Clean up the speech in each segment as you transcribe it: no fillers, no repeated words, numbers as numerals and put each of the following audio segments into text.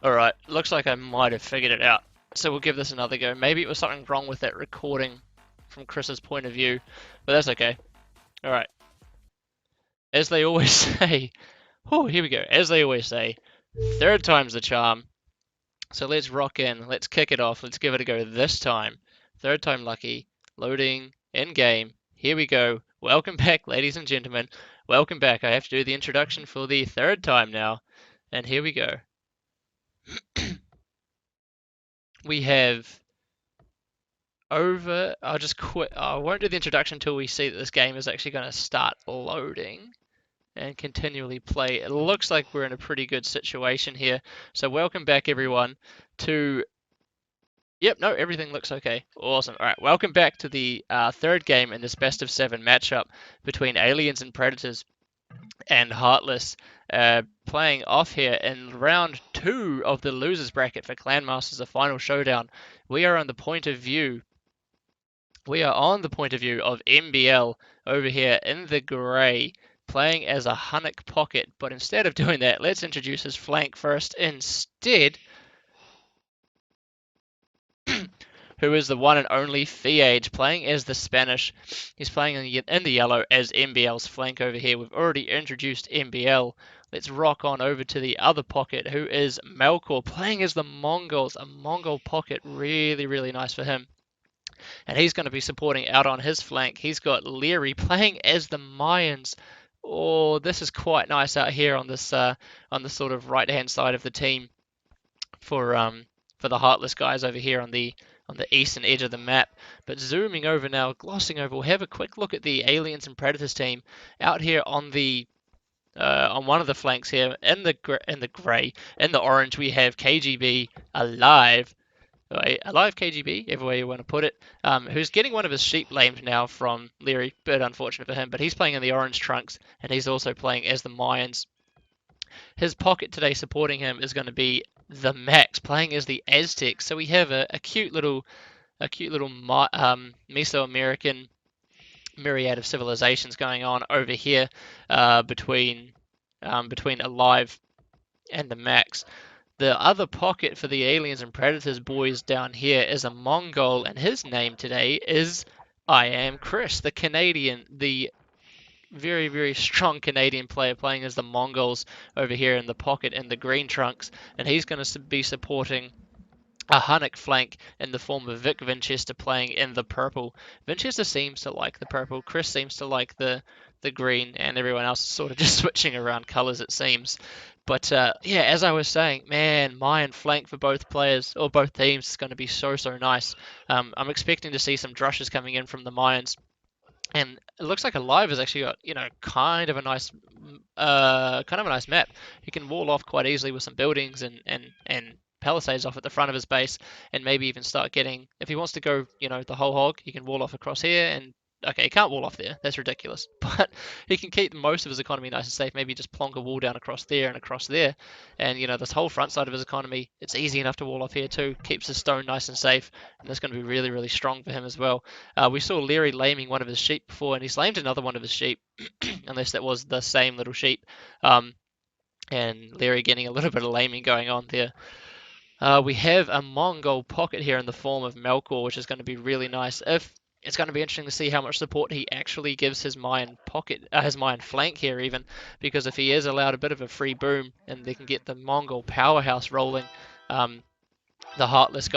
Alright, looks like I might have figured it out. So we'll give this another go. Maybe it was something wrong with that recording from Chris's point of view, but that's okay. Alright, as they always say, oh, here we go. As they always say, third time's the charm. So let's rock in. Let's kick it off. Let's give it a go this time. Third time lucky. Loading in game. Here we go. Welcome back, ladies and gentlemen. Welcome back. I have to do the introduction for the third time now. And here we go. We have over. I'll just quit. I won't do the introduction until we see that this game is actually going to start loading and continually play. It looks like we're in a pretty good situation here. So welcome back, everyone, to. Yep, no, everything looks okay. Awesome. All right, welcome back to the third game in this best of seven matchup between Aliens and Predators and Heartless, playing off here in round two of the losers bracket for Clan Masters, the final showdown. We are on the point of view. We are on the point of view of MBL over here in the grey, playing as a Hunnic pocket. But instead of doing that, let's introduce his flank first. Instead, who is the one and only Fiage, playing as the Spanish. He's playing in the yellow as MBL's flank over here. We've already introduced MBL. Let's rock on over to the other pocket, who is Melkor, playing as the Mongols. A Mongol pocket, really, really nice for him. And he's going to be supporting out on his flank. He's got Leary playing as the Mayans. Oh, this is quite nice out here on this sort of right-hand side of the team for the Heartless guys over here on the eastern edge of the map. But zooming over now, glossing over, we'll have a quick look at the Aliens and Predators team out here on the on one of the flanks here in the grey. In the orange, we have KGB alive. Alive KGB, every way you want to put it, who's getting one of his sheep lamed now from Leary, bit unfortunate for him, but he's playing in the orange trunks, and he's also playing as the Mayans. His pocket today supporting him is going to be the Max, playing as the Aztecs. So we have a cute little Mesoamerican myriad of civilizations going on over here between Alive and the Max. The other pocket for the Aliens and Predators boys down here is a Mongol, and his name today is I Am Chris, the Canadian, the very, very strong Canadian player playing as the Mongols over here in the pocket in the green trunks, and he's going to be supporting a Hunnic flank in the form of Vic Winchester playing in the purple. Winchester seems to like the purple, Chris seems to like the green, and everyone else is sort of just switching around colours, it seems. But yeah, as I was saying, man, Mayan flank for both players or both teams is going to be so nice. I'm expecting to see some drushes coming in from the Mayans. And it looks like Alive has actually got, kind of a nice map. He can wall off quite easily with some buildings and palisades off at the front of his base, and maybe even start getting, if he wants to go, the whole hog, he can wall off across here, and okay, he can't wall off there. That's ridiculous. But he can keep most of his economy nice and safe. Maybe just plonk a wall down across there and across there, and this whole front side of his economy, it's easy enough to wall off here too. Keeps his stone nice and safe, and that's going to be really, really strong for him as well. We saw Leary laming one of his sheep before, and he's lamed another one of his sheep, unless that was the same little sheep. And Leary getting a little bit of laming going on there. We have a Mongol pocket here in the form of Melkor, which is going to be really nice. It's going to be interesting to see how much support he actually gives his Mayan pocket, his Mayan flank here even, because if he is allowed a bit of a free boom and they can get the Mongol powerhouse rolling, the Heartless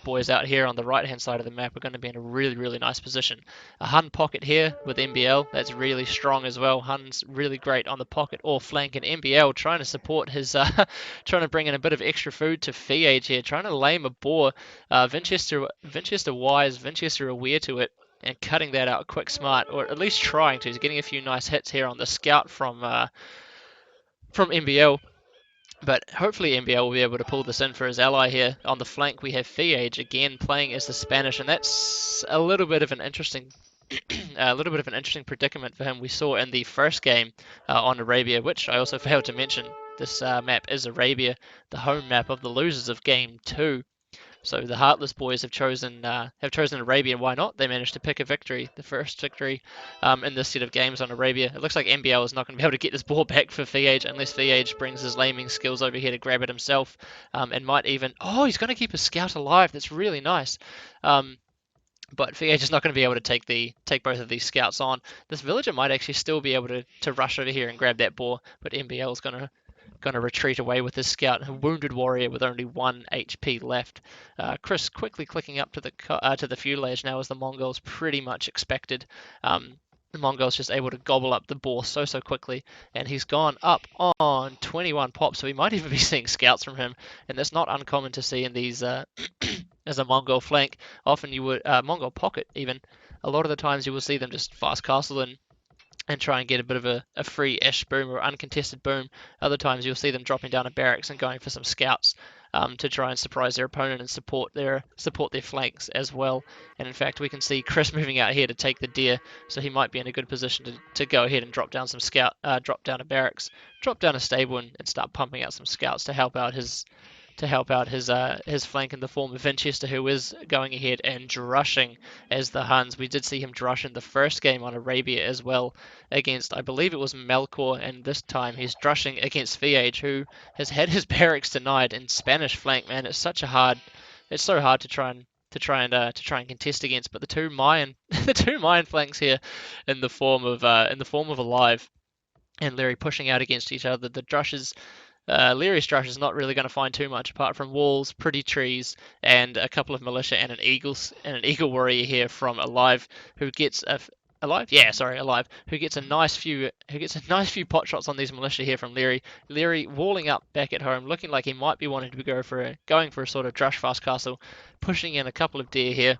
boys out here on the right-hand side of the map are going to be in a really, really nice position. A Hun pocket here with MBL, that's really strong as well. Hun's really great on the pocket or flank, and MBL trying to support his, trying to bring in a bit of extra food to Fiage here, trying to lame a boar. Winchester wise, Winchester aware to it, and cutting that out quick smart, or at least trying to. He's getting a few nice hits here on the scout from MBL. But hopefully MBL will be able to pull this in for his ally here. On the flank we have Fiage again playing as the Spanish, and that's a little bit of an interesting predicament for him. We saw in the first game on Arabia, which I also failed to mention. This map is Arabia, the home map of the losers of game 2. So the Heartless boys have chosen Arabia. Why not? They managed to pick a victory, the first victory in this set of games on Arabia. It looks like MBL is not going to be able to get this ball back for Fiage unless Fiage brings his laming skills over here to grab it himself, and might even. Oh, he's going to keep a scout alive. That's really nice. But Fiage is not going to be able to take both of these scouts on. This villager might actually still be able to rush over here and grab that boar, but MBL is going to retreat away with his scout, a wounded warrior with only 1 HP left. Chris quickly clicking up to the feudal age now, as the Mongols pretty much expected. The Mongols just able to gobble up the boar so quickly, and he's gone up on 21 pops, so we might even be seeing scouts from him, and that's not uncommon to see in these as a Mongol flank. Often you would Mongol pocket even. A lot of the times you will see them just fast castle and try and get a bit of a free ish boom or uncontested boom. Other times you'll see them dropping down a barracks and going for some scouts to try and surprise their opponent and support their flanks as well. And in fact, we can see Chris moving out here to take the deer, so he might be in a good position to go ahead and drop down some drop down a barracks, drop down a stable, and start pumping out some scouts to help out his flank in the form of Winchester, who is going ahead and drushing as the Huns. We did see him drush in the first game on Arabia as well against, I believe it was Melkor, and this time he's drushing against Fiage, who has had his barracks denied in Spanish flank. Man, it's so hard to try and contest against. But the two Mayan flanks here in the form of Alive and Larry pushing out against each other. The drushes Leary's Drush is not really going to find too much apart from walls, pretty trees, and a couple of militia and an eagle warrior here from Alive, who gets Alive, who gets a nice few pot shots on these militia here from Leary. Leary walling up back at home, looking like he might be wanting to going for a sort of Drush fast castle, pushing in a couple of deer here.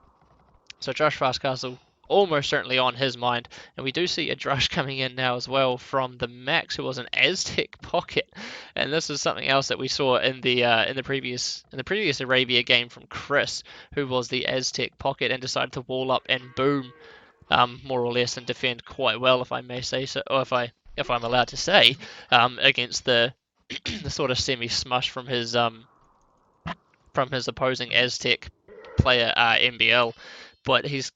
So Drush fast castle almost certainly on his mind, and we do see a drush coming in now as well from the Max, who was an Aztec pocket, and this is something else that we saw in the previous Arabia game from Chris, who was the Aztec pocket and decided to wall up and boom, more or less, and defend quite well, if I may say so, or if I'm allowed to say, against the the sort of semi smush from his opposing Aztec player MBL, but he's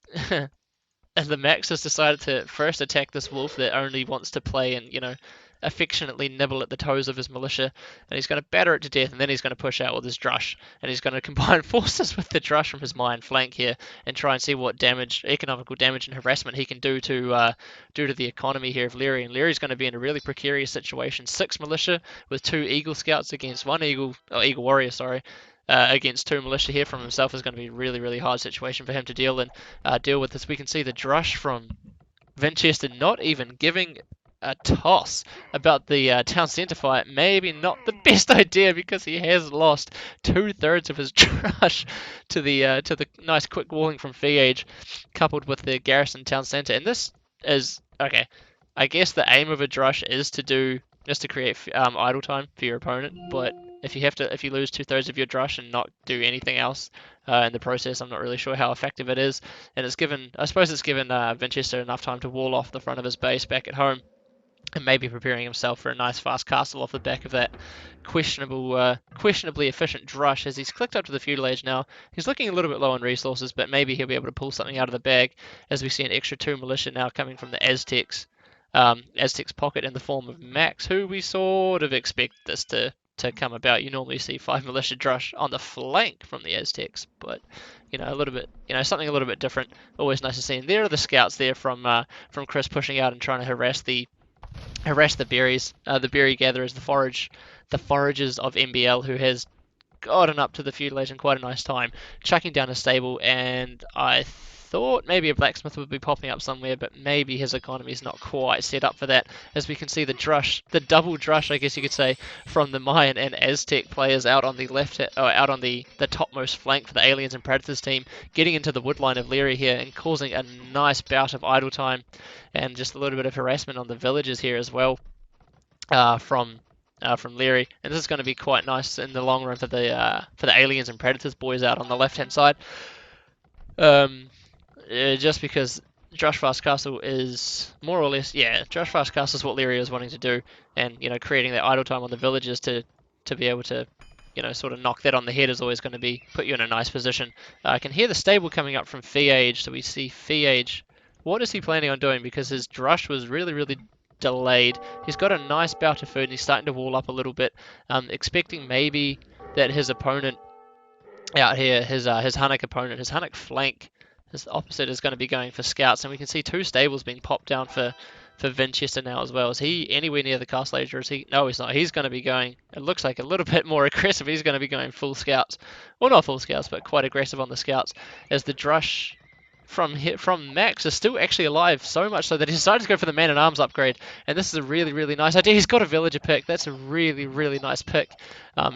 and the Max has decided to first attack this wolf that only wants to play and, affectionately nibble at the toes of his militia, and he's going to batter it to death, and then he's going to push out with his drush, and he's going to combine forces with the drush from his Mayan flank here, and try and see what economical damage and harassment he can do to the economy here of Leary. And Leary's going to be in a really precarious situation. 6 militia with 2 Eagle Scouts against 1 Eagle Warrior, sorry. Against 2 militia here from himself is going to be a really, really hard situation for him to deal with this. We can see the drush from Winchester not even giving a toss about the town centre fight. Maybe not the best idea, because he has lost 2/3 of his drush to the nice quick walling from Fiage, coupled with the garrison town centre. And this is okay. I guess the aim of a drush is to create idle time for your opponent, but if you lose 2/3 of your drush and not do anything else in the process, I'm not really sure how effective it is. And I suppose it's given Winchester enough time to wall off the front of his base back at home, and maybe preparing himself for a nice fast castle off the back of that questionably efficient drush. As he's clicked up to the feudal age now, he's looking a little bit low on resources, but maybe he'll be able to pull something out of the bag, as we see an extra 2 militia now coming from the Aztecs pocket in the form of Max, who we sort of expect this to come about. You normally see 5 militia drush on the flank from the Aztecs, but a little bit, something a little bit different. Always nice to see. And there are the scouts there from Chris pushing out and trying to harass the berries, the berry gatherers, the foragers of MBL, who has gotten up to the feudal age in quite a nice time, chucking down a stable. And I thought maybe a blacksmith would be popping up somewhere, but maybe his economy is not quite set up for that, as we can see the double drush, I guess you could say, from the Mayan and Aztec players out on the out on the topmost flank for the Aliens and Predators team, getting into the woodline of Leary here and causing a nice bout of idle time and just a little bit of harassment on the villagers here as well from Leary. And this is going to be quite nice in the long run for the Aliens and Predators boys out on the left hand side. Just because Drush Fast Castle is more or less, Drush Fast Castle is what Leary is wanting to do, and creating that idle time on the villagers to be able to sort of knock that on the head is always going to be put you in a nice position. I can hear the stable coming up from Feage, so we see Feage. What is he planning on doing? Because his drush was really, really delayed. He's got a nice bout of food and he's starting to wall up a little bit, expecting maybe that his opponent out here, his Hunnic opponent, his Hunnic flank, his opposite is going to be going for scouts, and we can see two stables being popped down for Winchester now as well. Is he anywhere near the castle age, or is he? No, he's not. He's going to be going. It looks like a little bit more aggressive. He's going to be going full scouts, well, not full scouts, but quite aggressive on the scouts. As the drush from Max is still actually alive, so much so that he decided to go for the man-at-arms upgrade, and this is a really, really nice idea. He's got a villager pick. That's a really, really nice pick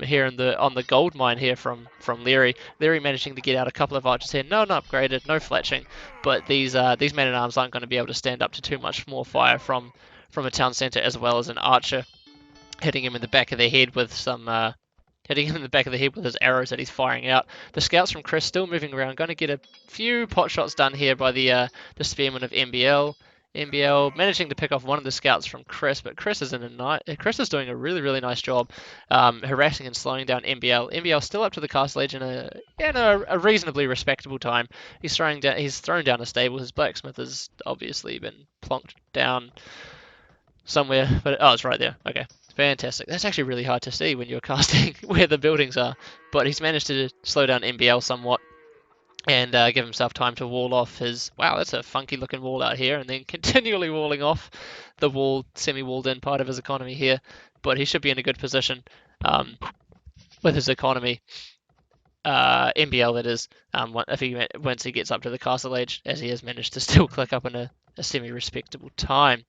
here on the gold mine here from Leary. Leary managing to get out a couple of archers here. No, not upgraded, no fletching, but these man-at-arms aren't going to be able to stand up to too much more fire from a town centre, as well as an archer hitting him in the back of the head with some hitting him in the back of the head with his arrows that he's firing out. The scouts from Chris still moving around, going to get a few pot shots done here by the spearman of MBL. MBL managing to pick off one of the scouts from Chris, but Chris is Chris is doing a really, really nice job harassing and slowing down MBL. MBL still up to the castle age in a reasonably respectable time. He's thrown down a stable. His blacksmith has obviously been plonked down somewhere, but oh, it's right there. Okay, fantastic. That's actually really hard to see when you're casting where the buildings are, but he's managed to slow down MBL somewhat and give himself time to wall off his. Wow, that's a funky looking wall out here, and then continually walling off the semi-walled in part of his economy here. But he should be in a good position with his economy. MBL, that is, once he gets up to the castle age, as he has managed to still click up in a semi-respectable time.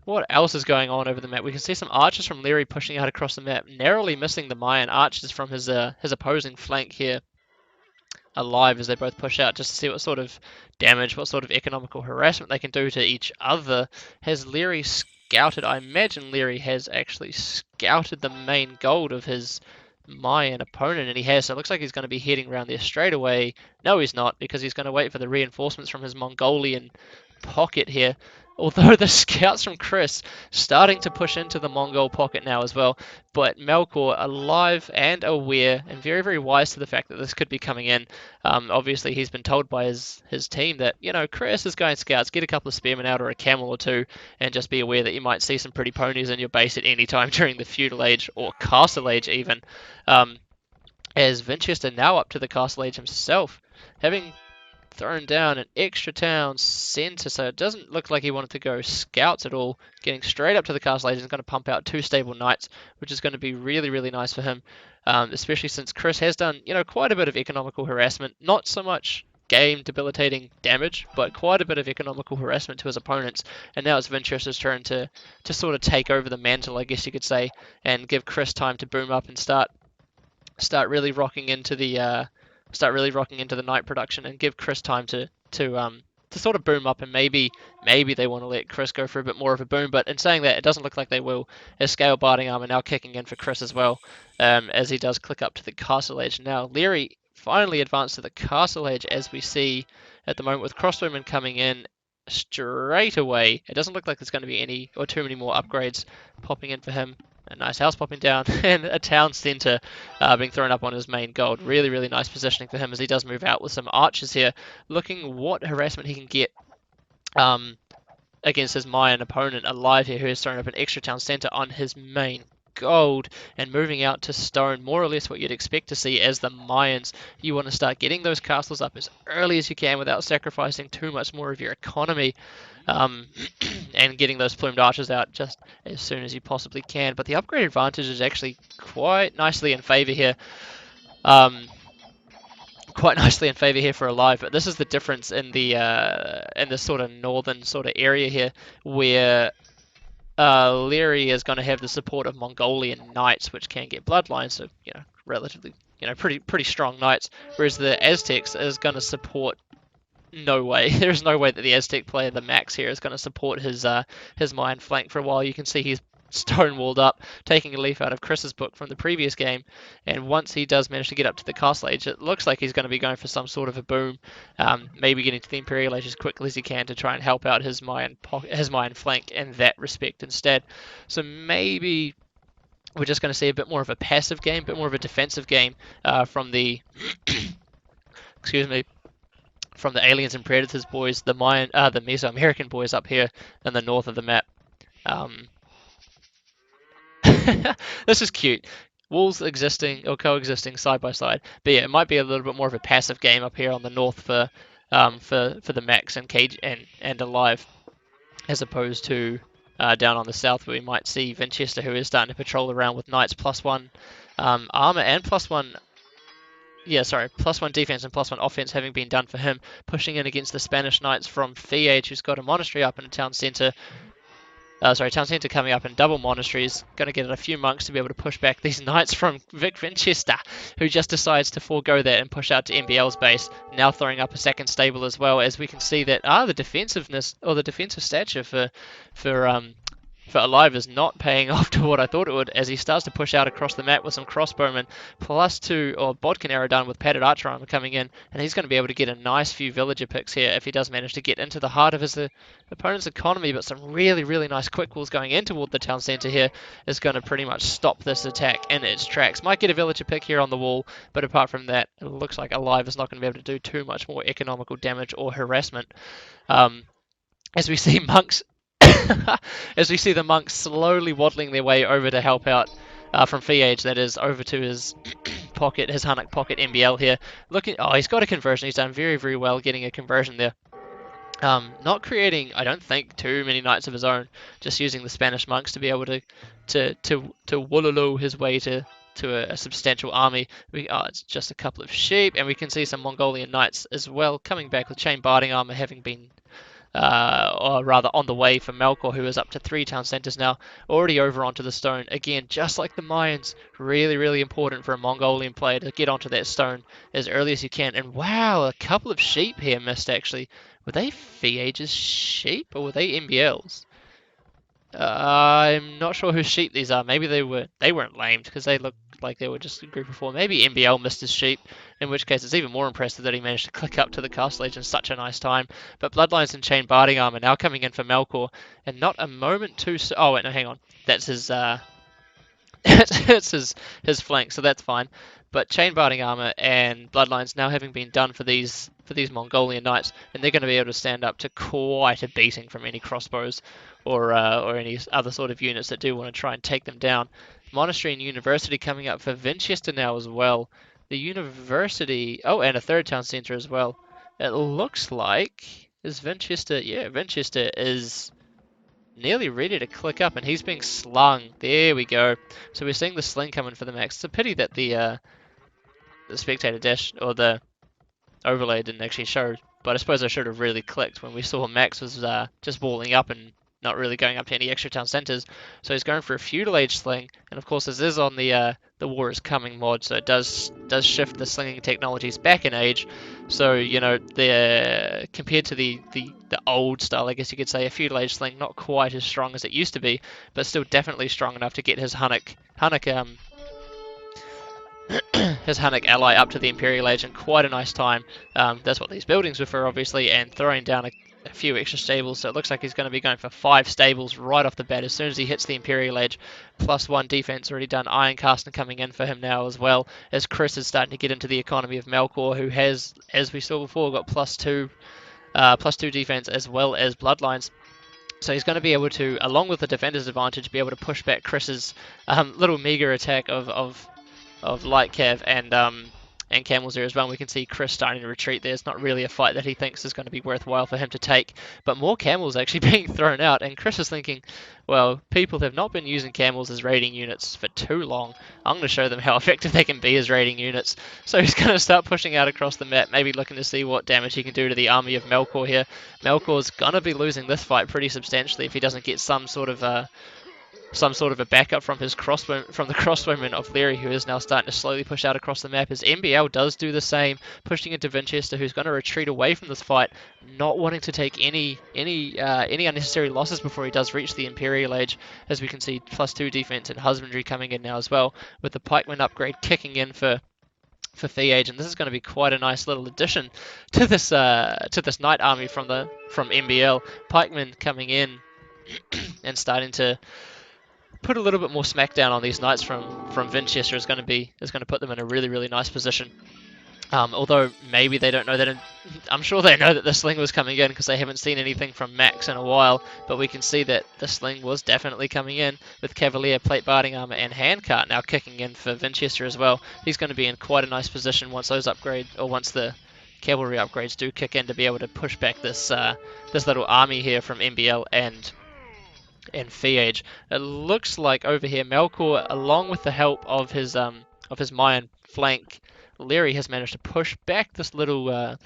What else is going on over the map? We can see some archers from Leary pushing out across the map, narrowly missing the Mayan archers from his opposing flank here alive as they both push out, just to see what sort of damage, what sort of economical harassment they can do to each other. Has Leary scouted? I imagine Leary has actually scouted the main gold of his Mayan opponent, and he has, so it looks like he's going to be heading around there straight away. No, he's not, because he's going to wait for the reinforcements from his Mongolian pocket here. Although the scouts from Chris starting to push into the Mongol pocket now as well, but Melkor alive and aware and very, very wise to the fact that this could be coming in. Obviously, he's been told by his team that, Chris is going scouts, get a couple of spearmen out or a camel or two, and just be aware that you might see some pretty ponies in your base at any time during the Feudal Age or Castle Age even. As Winchester now up to the Castle Age himself, having thrown down an extra town centre, so it doesn't look like he wanted to go scouts at all. Getting straight up to the castle age is going to pump out 2 stable knights, which is going to be really, really nice for him, especially since Chris has done, quite a bit of economical harassment. Not so much game debilitating damage, but quite a bit of economical harassment to his opponents. And now it's Winchester's turn to sort of take over the mantle, I guess you could say, and give Chris time to boom up and start really rocking into the night production, and give Chris time to sort of boom up, and maybe they want to let Chris go for a bit more of a boom. But in saying that, it doesn't look like they will, as Scale Barding Armor now kicking in for Chris as well, as he does click up to the Castle Age. Now Leary finally advanced to the Castle Age, as we see at the moment, with crossbowmen coming in straight away. It doesn't look like there's going to be any or too many more upgrades popping in for him. A nice house popping down, and a town centre being thrown up on his main gold. Really, really nice positioning for him as he does move out with some archers here, looking what harassment he can get against his Mayan opponent alive here, who has thrown up an extra town centre on his main gold, and moving out to stone, more or less what you'd expect to see as the Mayans. You want to start getting those castles up as early as you can without sacrificing too much more of your economy. And getting those plumed archers out just as soon as you possibly can. But the upgrade advantage is actually quite nicely in favour here. For Alive. But this is the difference in the sort of northern sort of area here, where Leary is going to have the support of Mongolian knights, which can get bloodlines, so relatively pretty strong knights. Whereas the Aztecs is going to support. No way. There's no way that the Aztec player, the Max here, is going to support his Mayan flank for a while. You can see he's stonewalled up, taking a leaf out of Chris's book from the previous game. And once he does manage to get up to the Castle Age, it looks like he's going to be going for some sort of a boom. Maybe getting to the Imperial Age as quickly as he can to try and help out his Mayan flank in that respect instead. So maybe we're just going to see a bit more of a passive game, a bit more of a defensive game from the excuse me, from the aliens and predators boys, the Mesoamerican boys up here in the north of the map. Um, this is cute. Walls existing or coexisting side by side, but yeah, it might be a little bit more of a passive game up here on the north for the Max and Cage and Alive, as opposed to down on the south where we might see Vinchester, who is starting to patrol around with knights +1 armor and +1, yeah, sorry, +1 defense and +1 offense having been done for him, pushing in against the Spanish knights from Feudal, who's got a monastery up in a town centre. Town centre coming up in double monasteries. Going to get a few monks to be able to push back these knights from Vic Vinchester, who just decides to forego that and push out to MBL's base. Now throwing up a second stable as well, as we can see that the defensiveness or the defensive stature for Alive is not paying off to what I thought it would, as he starts to push out across the map with some crossbowmen, +2 or Bodkin arrow done with padded archer armor coming in, and he's going to be able to get a nice few villager picks here if he does manage to get into the heart of his opponent's economy, but some really, really nice quick walls going in toward the town centre here is going to pretty much stop this attack in its tracks. Might get a villager pick here on the wall, but apart from that, it looks like Alive is not going to be able to do too much more economical damage or harassment. Um, as we see monks as we see the monks slowly waddling their way over to help out from Fiage, that is, over to his pocket, his Hunnock pocket MBL here. He's got a conversion. He's done very, very well getting a conversion there. Not creating, I don't think, too many knights of his own. Just using the Spanish monks to be able to Wololo his way to a substantial army. It's just a couple of sheep, and we can see some Mongolian knights as well coming back with chain barding armor, having been or rather on the way for Melkor, who is up to 3 town centers now, already over onto the stone. Again, just like the Mayans, really, really important for a Mongolian player to get onto that stone as early as you can. And wow, a couple of sheep here missed actually. Were they Fiage's sheep or were they MBLs? I'm not sure whose sheep these are. Maybe they weren't lamed because they looked like they were just a group of 4. Maybe MBL missed his sheep, in which case it's even more impressive that he managed to click up to the castle age in such a nice time. But Bloodlines and Chain Barding Armor now coming in for Melkor, and not a moment too soon. Oh wait, no, hang on. That's his it's his flank, so that's fine. But chain barding armor and bloodlines now having been done for these Mongolian knights, and they're going to be able to stand up to quite a beating from any crossbows or any other sort of units that do want to try and take them down. Monastery and University coming up for Winchester now as well. The University, oh, and a third town centre as well. It looks like is Winchester. Yeah, Winchester is nearly ready to click up, and he's being slung. There we go. So we're seeing the sling coming for the max. It's a pity that the spectator dash or the overlay didn't actually show, but I suppose I should have really clicked when we saw Max was just walling up and not really going up to any extra town centers. So he's going for a feudal age sling, and of course this is on the War is Coming mod, so it does shift the slinging technologies back in age. So you know the compared to the old style, I guess you could say, a feudal age sling not quite as strong as it used to be, but still definitely strong enough to get his Hunnock his Hunnock ally up to the Imperial Age in quite a nice time. That's what these buildings were for, obviously, and throwing down a few extra stables. So it looks like he's going to be going for 5 stables right off the bat as soon as he hits the Imperial Age. +1 defense already done. Ironcasting coming in for him now as well, as Chris is starting to get into the economy of Melkor, who has, as we saw before, got +2 defense as well as bloodlines. So he's going to be able to, along with the defender's advantage, be able to push back Chris's little meager attack of light cav and camels there as well. And we can see Chris starting to retreat there. It's not really a fight that he thinks is going to be worthwhile for him to take, but more camels actually being thrown out, and Chris is thinking, well, people have not been using camels as raiding units for too long. I'm going to show them how effective they can be as raiding units. So he's going to start pushing out across the map, maybe looking to see what damage he can do to the army of Melkor here. Melkor's going to be losing this fight pretty substantially if he doesn't get some sort of a backup from his the crossbowman of Leary, who is now starting to slowly push out across the map. As MBL does do the same, pushing into Winchester, who's going to retreat away from this fight, not wanting to take any unnecessary losses before he does reach the Imperial Age. As we can see, +2 defense and husbandry coming in now as well, with the pikeman upgrade kicking in for Fiage, and this is going to be quite a nice little addition to this knight army from MBL. Pikemen coming in and starting to put a little bit more smackdown on these knights from Winchester is going to put them in a really nice position. Although maybe they don't know that. I'm sure they know that the sling was coming in because they haven't seen anything from Max in a while. But we can see that the sling was definitely coming in with Cavalier, plate barding armor, and handcart now kicking in for Winchester as well. He's going to be in quite a nice position once those upgrades, or once the cavalry upgrades do kick in, to be able to push back this little army here from MBL and Fiage. It looks like over here Melkor, along with the help of his Mayan flank, Leary has managed to push back this little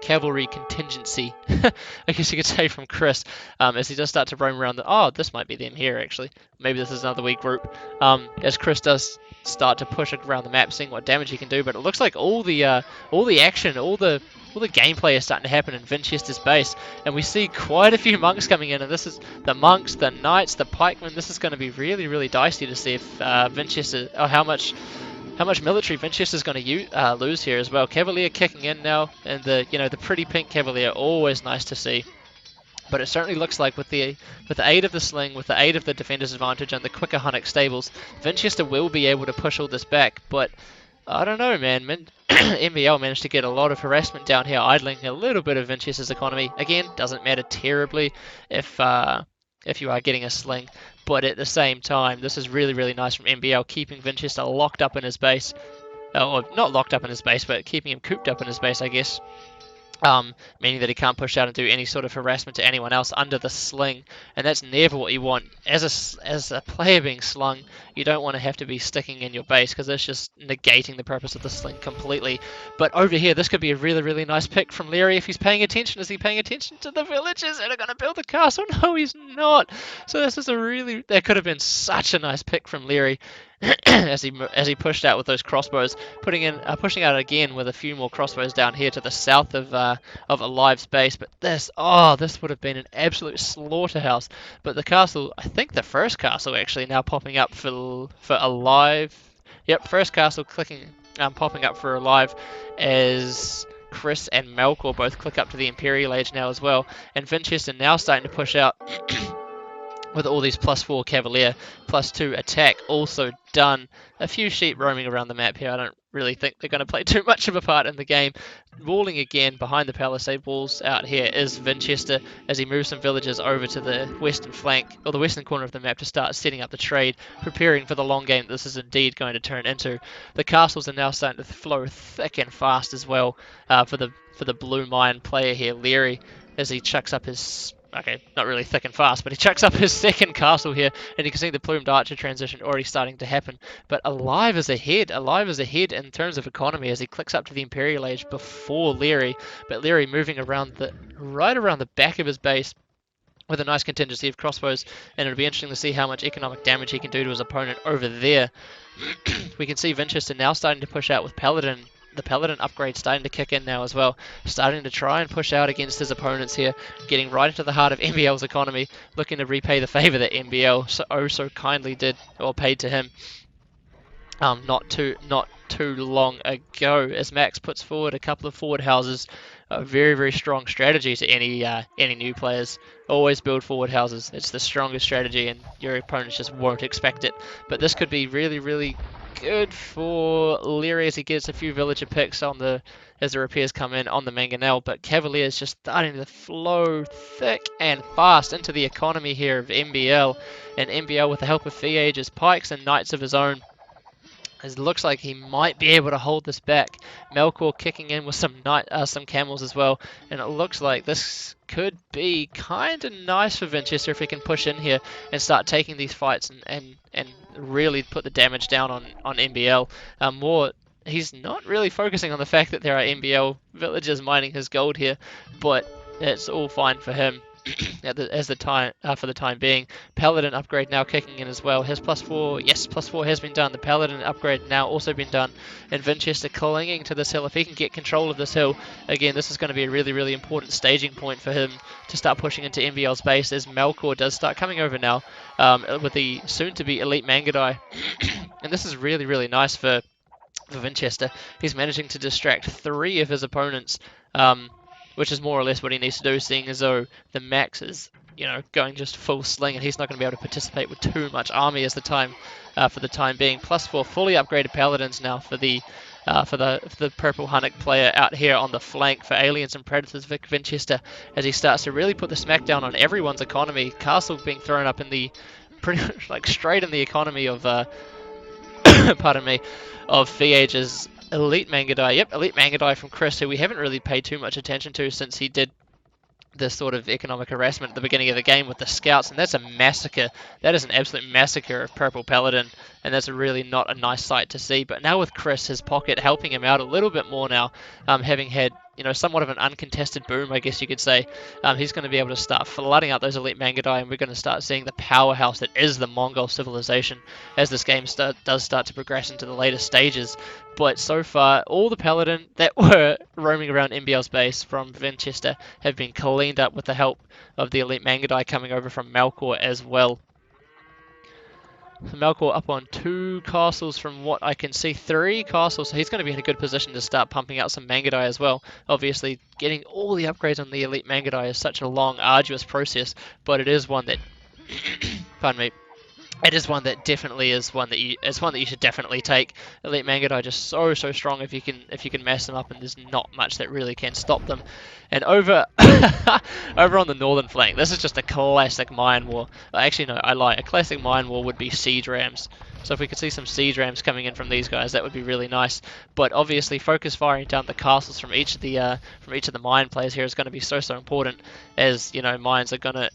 cavalry contingency, I guess you could say, from Chris, as he does start to roam around. Oh, this might be them here actually. Maybe this is another weak group. As Chris does start to push around the map, seeing what damage he can do. But it looks like all the action, all the gameplay is starting to happen in Winchester's base, and we see quite a few monks coming in. And this is the monks, the knights, the pikemen. This is going to be really dicey to see if Winchester, or how much military Winchester's going to lose here as well. Cavalier kicking in now, and the pretty pink Cavalier, always nice to see. But it certainly looks like with the aid of the sling, with the aid of the defender's advantage and the quicker Hunnic stables, Winchester will be able to push all this back. But I don't know, man. MBL managed to get a lot of harassment down here, idling a little bit of Winchester's economy. Again, doesn't matter terribly if you are getting a sling, but at the same time, this is really nice from MBL, keeping Winchester locked up in his base. Or not locked up in his base, but keeping him cooped up in his base, I guess. Meaning that he can't push out and do any sort of harassment to anyone else under the sling, and that's never what you want. As a player being slung, you don't want to have to be sticking in your base, because that's just negating the purpose of the sling completely. But over here, this could be a really nice pick from Leary if he's paying attention. Is he paying attention to the villagers that are going to build the castle? No, he's not. So this is that could have been such a nice pick from Leary. as he pushed out with those crossbows, pushing out again with a few more crossbows down here to the south of Alive's base. But this would have been an absolute slaughterhouse. But the castle, I think the first castle actually now popping up for Alive. Yep, first castle popping up for Alive as Chris and Melkor both click up to the Imperial Age now as well, and Winchester now starting to push out. With all these +4 Cavalier, +2 attack also done. A few sheep roaming around the map here. I don't really think they're going to play too much of a part in the game. Walling again behind the palisade walls out here is Winchester as he moves some villagers over to the western flank, or the western corner of the map, to start setting up the trade, preparing for the long game this is indeed going to turn into. The castles are now starting to flow thick and fast as well for the Blue Mine player here, Leary, as he chucks up his... Okay, not really thick and fast, but he chucks up his second castle here, and you can see the plumed archer transition already starting to happen. But Alive is ahead in terms of economy as he clicks up to the Imperial Age before Leary. But Leary moving around right around the back of his base with a nice contingency of crossbows, and it'll be interesting to see how much economic damage he can do to his opponent over there. We can see Winchester now starting to push out with Paladin. The Paladin upgrade starting to kick in now as well, starting to try and push out against his opponents here, getting right into the heart of MBL's economy, looking to repay the favour that MBL so kindly did, or paid to him not too long ago, as Max puts forward a couple of forward houses. A very strong strategy to any new players. Always build forward houses. It's the strongest strategy, and your opponents just won't expect it. But this could be really good for Leary as he gets a few villager picks as the repairs come in on the Mangonel. But Cavalier is just starting to flow thick and fast into the economy here of MBL, and MBL, with the help of Fiage's pikes and knights of his own, it looks like he might be able to hold this back. Melkor kicking in with some camels as well, and it looks like this could be kind of nice for Winchester if he can push in here and start taking these fights and really put the damage down on MBL. He's not really focusing on the fact that there are MBL villagers mining his gold here, but it's all fine for him. For the time being. Paladin upgrade now kicking in as well. His +4, yes, +4 has been done. The Paladin upgrade now also been done, and Winchester clinging to this hill. If he can get control of this hill, again, this is going to be a really important staging point for him to start pushing into MBL's base, as Melkor does start coming over now with the soon-to-be elite Mangudai. And this is really nice for Winchester. He's managing to distract 3 of his opponents, which is more or less what he needs to do, seeing as though the Max is going just full sling, and he's not going to be able to participate with too much army as the time for the time being. +4 fully upgraded paladins now for the purple Hunnic player out here on the flank for aliens and predators. Vic Vinchester, as he starts to really put the smackdown on everyone's economy. Castle being thrown up in the pretty much like straight in the economy of pardon me, of Fiage's elite Mangadai. Yep, elite Mangadai from Chris, who we haven't really paid too much attention to since he did this sort of economic harassment at the beginning of the game with the scouts, and that's a massacre. That is an absolute massacre of Purple Paladin, and that's really not a nice sight to see. But now with Chris, his pocket helping him out a little bit more now, having had somewhat of an uncontested boom, I guess you could say, he's going to be able to start flooding out those elite Mangadai, and we're going to start seeing the powerhouse that is the Mongol civilization as this game does start to progress into the later stages. But so far, all the Paladin that were roaming around Imbiel's base from Vinchester have been cleaned up with the help of the elite Mangadai coming over from Malkor as well. So Malkor up on 2 castles from what I can see, 3 castles, so he's going to be in a good position to start pumping out some Mangadai as well. Obviously, getting all the upgrades on the elite Mangadai is such a long, arduous process, but it is one that, pardon me, it is one that definitely is one that you should definitely take. Elite Mangadai just so strong if you can mass them up, and there's not much that really can stop them. And over over on the northern flank, this is just a classic Mayan war. Actually, no, I lie. A classic Mayan war would be siege rams. So if we could see some siege rams coming in from these guys, that would be really nice. But obviously, focus firing down the castles from each of the Mayan players here is going to be so important, as Mayans are going to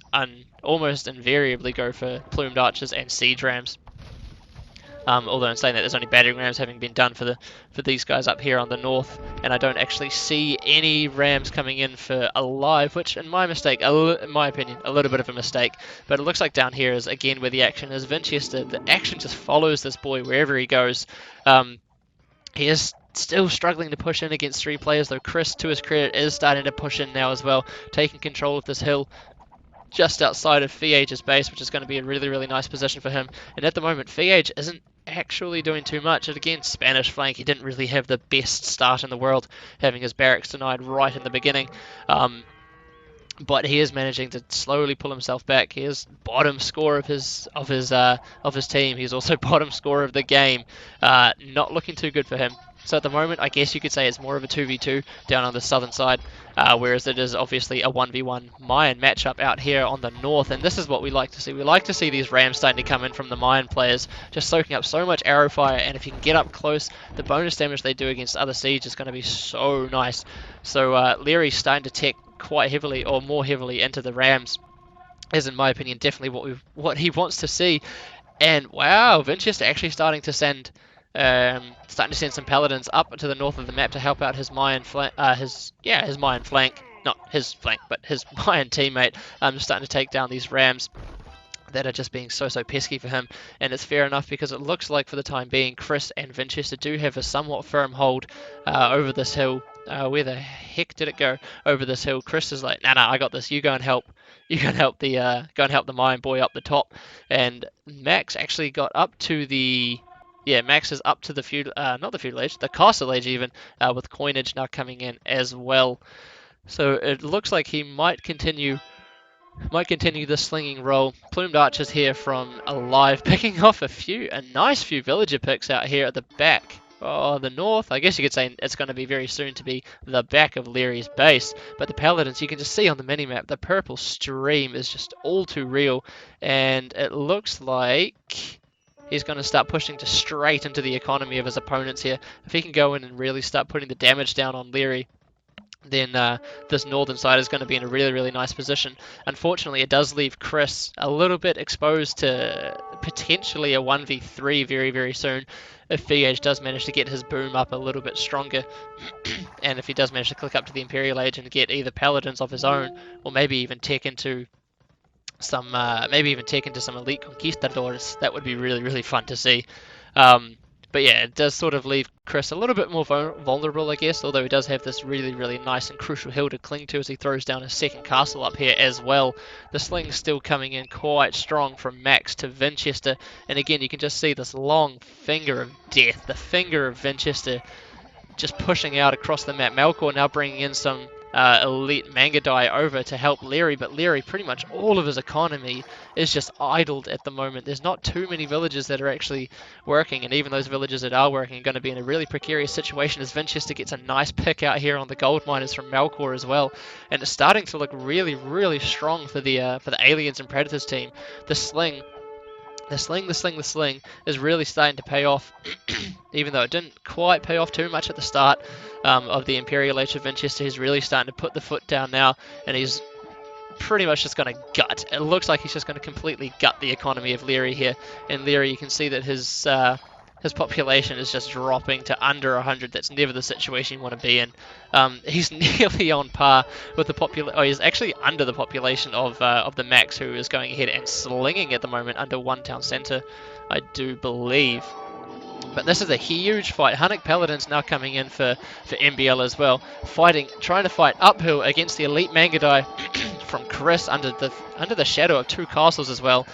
almost invariably go for plumed archers and siege rams. Although in saying that, there's only battering rams having been done for these guys up here on the north, and I don't actually see any rams coming in for alive, which, in my opinion, a little bit of a mistake. But it looks like down here is again where the action is. Vinchester, the action just follows this boy wherever he goes. He is still struggling to push in against 3 players, though Chris, to his credit, is starting to push in now as well, taking control of this hill just outside of Fiage's base, which is going to be a really, really nice position for him. And at the moment, Fiage isn't actually doing too much. And again, Spanish flank, he didn't really have the best start in the world, having his barracks denied right in the beginning. But he is managing to slowly pull himself back. He is bottom scorer of his team. He's also bottom scorer of the game. Not looking too good for him. So at the moment, I guess you could say it's more of a 2v2 down on the southern side, whereas it is obviously a 1v1 Mayan matchup out here on the north, and this is what we like to see. We like to see these rams starting to come in from the Mayan players, just soaking up so much arrow fire, and if you can get up close, the bonus damage they do against other siege is going to be so nice. So Leary's starting to tech quite heavily, or more heavily, into the rams, is in my opinion definitely what he wants to see. And wow, Vinchester actually starting to send some paladins up to the north of the map to help out his Mayan flank. His Mayan flank, not his flank, but his Mayan teammate. Starting to take down these rams that are just being so pesky for him, and it's fair enough because it looks like for the time being Chris and Vinchester do have a somewhat firm hold over this hill. Where the heck did it go? Over this hill. Chris is like, nah, I got this. You go and help. You go and help the Mayan boy up the top. And Max actually got up to the. Yeah, Max is up to the feudal, not the feudal age, the castle age even, with coinage now coming in as well. So it looks like he might continue the slinging role. Plumed archers here from Alive, picking off a nice few villager picks out here at the back. Oh, the north, I guess you could say it's going to be very soon to be the back of Leary's base. But the paladins, you can just see on the minimap, the purple stream is just all too real. And it looks like he's going to start pushing straight into the economy of his opponents here. If he can go in and really start putting the damage down on Leary, then this northern side is going to be in a really, really nice position. Unfortunately, it does leave Chris a little bit exposed to potentially a 1v3 very, very soon if Fiage does manage to get his boom up a little bit stronger. And if he does manage to click up to the Imperial Age and get either paladins of his own, or maybe even tech into some elite conquistadors, that would be really, really fun to see. But yeah, it does sort of leave Chris a little bit more vulnerable, I guess, although he does have this really, really nice and crucial hill to cling to as he throws down his second castle up here as well. The sling's still coming in quite strong from Max to Vinchester, and again, you can just see this long finger of death, the finger of Vinchester just pushing out across the map. Malkor now bringing in some elite Mangadai over to help Leary, but Leary, pretty much all of his economy is just idled at the moment. There's not too many villages that are actually working, and even those villages that are working are going to be in a really precarious situation as Vinchester gets a nice pick out here on the gold miners from Melkor as well, and it's starting to look really, really strong for the aliens and predators team. The sling the sling is really starting to pay off, even though it didn't quite pay off too much at the start of the Imperial Age of Winchester. He's really starting to put the foot down now, and he's pretty much just going to gut. It looks like he's just going to completely gut the economy of Leary here. And Leary, you can see that his population is just dropping to under 100. That's never the situation you want to be in. He's nearly on par with the population. Oh, he's actually under the population of the Max, who is going ahead and slinging at the moment under one town centre, I do believe. But this is a huge fight. Hunnic Paladin's now coming in for MBL as well, trying to fight uphill against the elite Mangadai from Chris under the shadow of two castles as well,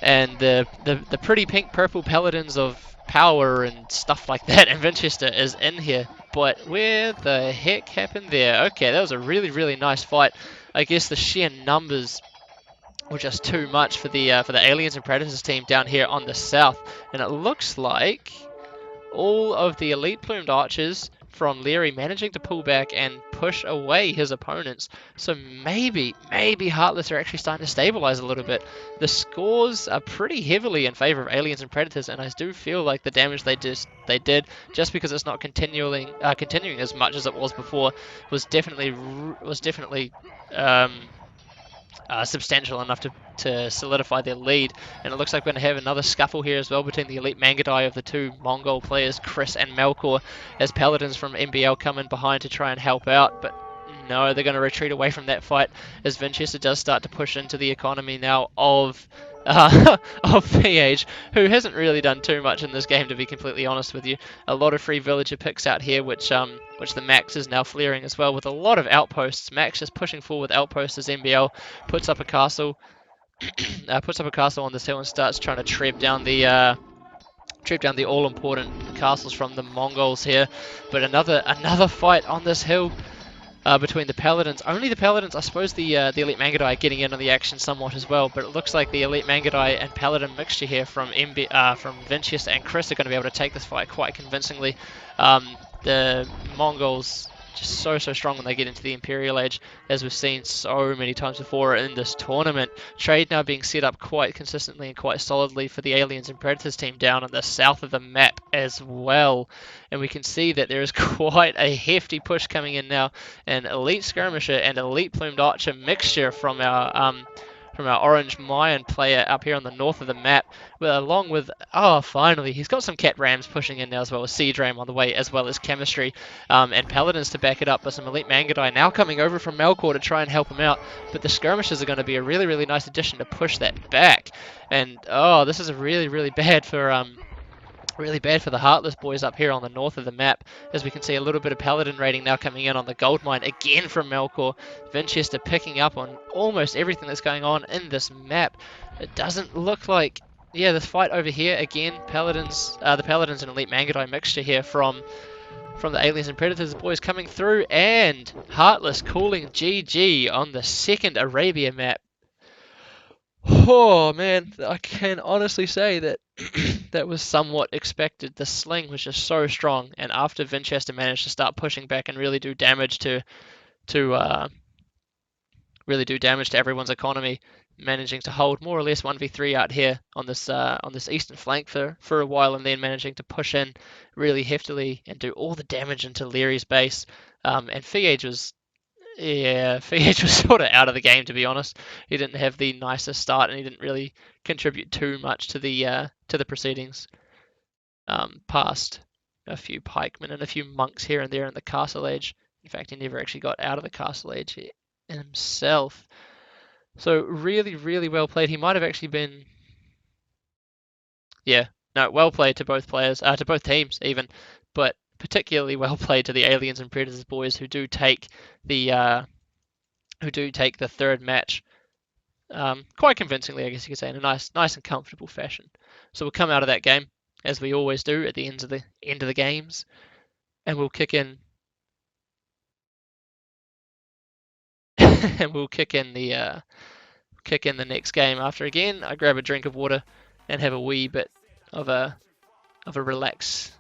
and the pretty pink purple Paladins of power and stuff like that. And Winchester is in here, but where the heck happened there? Okay, that was a really, really nice fight. I guess the sheer numbers were just too much for the aliens and predators team down here on the south, and it looks like all of the elite plumed archers from Leary managing to pull back and push away his opponents. So maybe Heartless are actually starting to stabilize a little bit. The scores are pretty heavily in favor of aliens and predators, and I do feel like the damage they did, just because it's not continuing as much as it was before, was definitely substantial enough to solidify their lead. And it looks like we're going to have another scuffle here as well between the elite Mangadai of the two Mongol players, Chris and Melkor, as Paladins from MBL come in behind to try and help out. But no, they're going to retreat away from that fight as Winchester does start to push into the economy now of of VH, who hasn't really done too much in this game, to be completely honest with you. A lot of free villager picks out here, which the Max is now flaring as well, with a lot of outposts. Max just pushing forward with outposts as MBL puts up a castle, on this hill and starts trying to trip down the all-important castles from the Mongols here. But another fight on this hill between the Paladins. Only the Paladins, I suppose the Elite Mangadai are getting in on the action somewhat as well, but it looks like the Elite Mangadai and Paladin mixture here from Vinchester and Chris are going to be able to take this fight quite convincingly. The Mongols just so strong when they get into the Imperial Age, as we've seen so many times before in this tournament. Trade now being set up quite consistently and quite solidly for the Aliens and Predators team down on the south of the map as well. And we can see that there is quite a hefty push coming in now. An elite skirmisher and elite plumed archer mixture from our orange Mayan player up here on the north of the map, along with, finally, he's got some cat rams pushing in now as well as siege ram on the way, as well as chemistry, and paladins to back it up, but some elite Mangadai now coming over from Melkor to try and help him out. But the skirmishers are going to be a really, really nice addition to push that back. And this is really, really bad for the Heartless boys up here on the north of the map, as we can see a little bit of Paladin raiding now coming in on the gold mine again from Melkor. Winchester picking up on almost everything that's going on in this map. It doesn't look like, this fight over here again, the Paladins and Elite Mangadai mixture here from the Aliens and Predators boys coming through, and Heartless calling GG on the second Arabia map. Oh man, I can honestly say that that was somewhat expected. The sling was just so strong, and after Winchester managed to start pushing back and really do damage to everyone's economy, managing to hold more or less 1v3 out here on this eastern flank for a while, and then managing to push in really heftily and do all the damage into Leary's base. And Fiage was sort of out of the game, to be honest. He didn't have the nicest start, and he didn't really contribute too much to the proceedings. Past a few pikemen and a few monks here and there in the Castle Age. In fact, he never actually got out of the Castle Age himself. So really, really well played. He might have actually been, well played to both players, to both teams even, but particularly well played to the Aliens and Predators boys who do take the third match quite convincingly, I guess you could say, in a nice and comfortable fashion. So we'll come out of that game, as we always do at the end of the games, and we'll kick in and we'll kick in the next game after. Again, I grab a drink of water and have a wee bit of a relax.